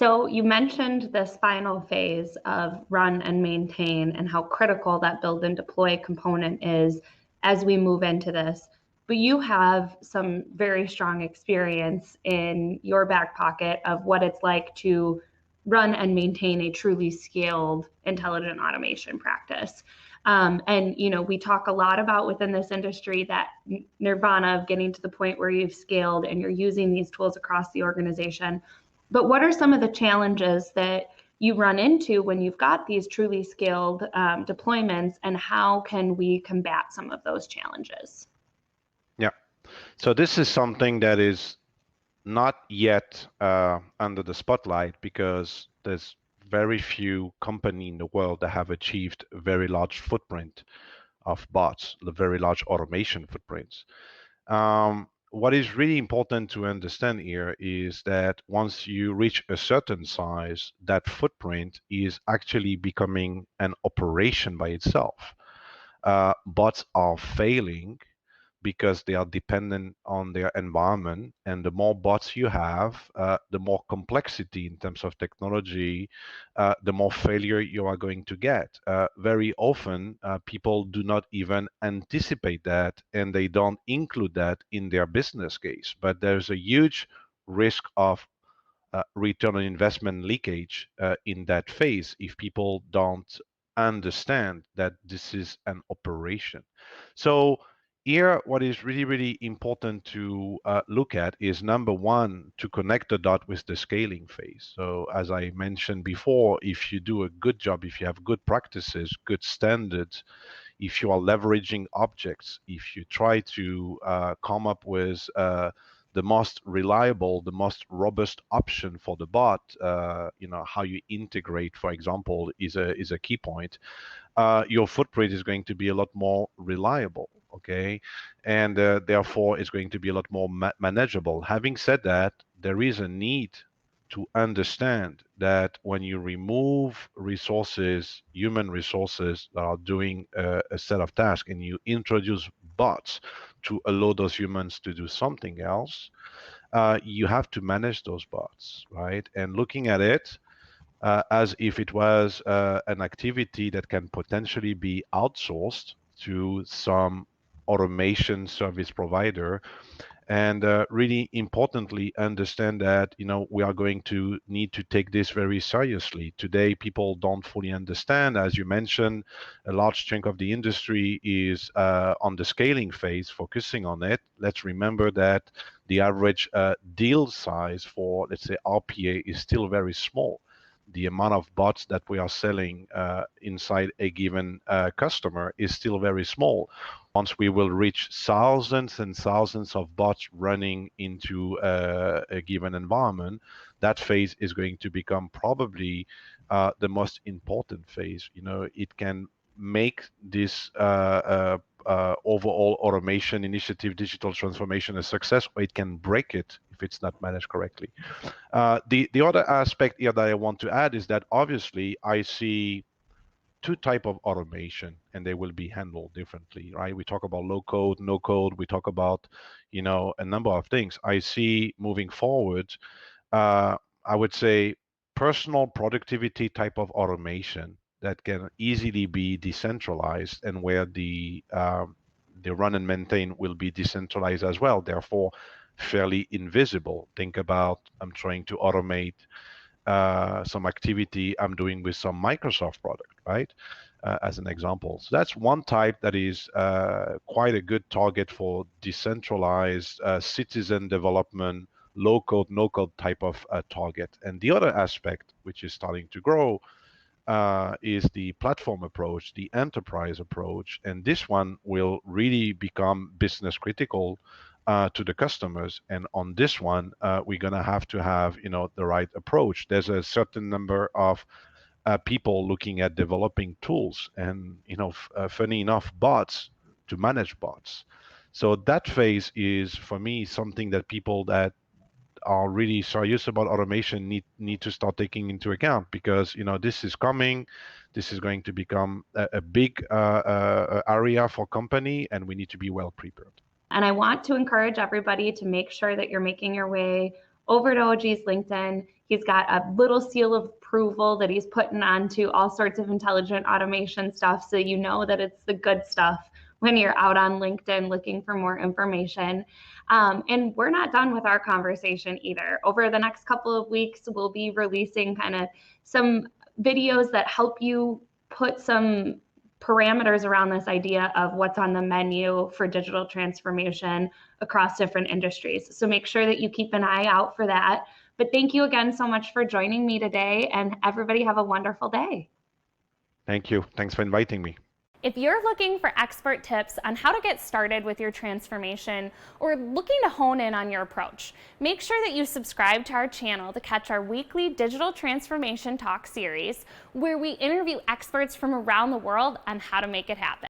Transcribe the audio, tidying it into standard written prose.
So you mentioned this final phase of run and maintain and how critical that build and deploy component is as we move into this. But you have some very strong experience in your back pocket of what it's like to run and maintain a truly scaled intelligent automation practice. And we talk a lot about within this industry that nirvana of getting to the point where you've scaled and you're using these tools across the organization. But what are some of the challenges that you run into when you've got these truly scaled deployments, and how can we combat some of those challenges? Yeah. So this is something that is not yet under the spotlight because there's very few companies in the world that have achieved a very large footprint of bots, the very large automation footprints. What is really important to understand here is that once you reach a certain size, that footprint is actually becoming an operation by itself. Bots are failing because they are dependent on their environment. And the more bots you have, the more complexity in terms of technology, the more failure you are going to get. Very often, people do not even anticipate that, and they don't include that in their business case. But there's a huge risk of return on investment leakage in that phase if people don't understand that this is an operation. So here, what is really, really important to look at is number one, to connect the dot with the scaling phase. So as I mentioned before, if you do a good job, if you have good practices, good standards, if you are leveraging objects, if you try to come up with the most reliable, the most robust option for the bot, how you integrate, for example, is a key point. Your footprint is going to be a lot more reliable, okay? And therefore, it's going to be a lot more manageable. Having said that, there is a need to understand that when you remove resources, human resources that are doing a set of tasks, and you introduce bots to allow those humans to do something else, you have to manage those bots, right? And looking at it as if it was an activity that can potentially be outsourced to some automation service provider, and really importantly understand that we are going to need to take this very seriously. Today people don't fully understand. As you mentioned, a large chunk of the industry is on the scaling phase, focusing on it. Let's remember that the average deal size for, let's say, RPA is still very small. The amount of bots that we are selling inside a given customer is still very small. Once we will reach thousands and thousands of bots running into a given environment, that phase is going to become probably the most important phase. It can make this overall automation initiative, digital transformation, a success, or it can break it if it's not managed correctly. The other aspect here that I want to add is that obviously I see two type of automation, and they will be handled differently, right? We talk about low code, no code. We talk about, a number of things. I see moving forward, I would say personal productivity type of automation that can easily be decentralized, and where the run and maintain will be decentralized as well, therefore fairly invisible. Think about, I'm trying to automate some activity I'm doing with some Microsoft product, right? As an example. So that's one type that is quite a good target for decentralized citizen development, low code, no code type of target. And the other aspect, which is starting to grow, is the platform approach, the enterprise approach. And this one will really become business critical to the customers. And on this one, we're going to have the right approach. There's a certain number of people looking at developing tools and, funny enough, bots to manage bots. So that phase is, for me, something that people that are really serious about automation need to start taking into account, because this is coming. This is going to become a big area for company, and we need to be well prepared. And I want to encourage everybody to make sure that you're making your way over to OG's LinkedIn. He's got a little seal of approval that he's putting onto all sorts of intelligent automation stuff, so you know that it's the good stuff when you're out on LinkedIn looking for more information. And we're not done with our conversation either. Over the next couple of weeks, we'll be releasing kind of some videos that help you put some parameters around this idea of what's on the menu for digital transformation across different industries. So make sure that you keep an eye out for that. But thank you again so much for joining me today, and everybody have a wonderful day. Thank you. Thanks for inviting me. If you're looking for expert tips on how to get started with your transformation or looking to hone in on your approach, make sure that you subscribe to our channel to catch our weekly Digital Transformation Talk series, where we interview experts from around the world on how to make it happen.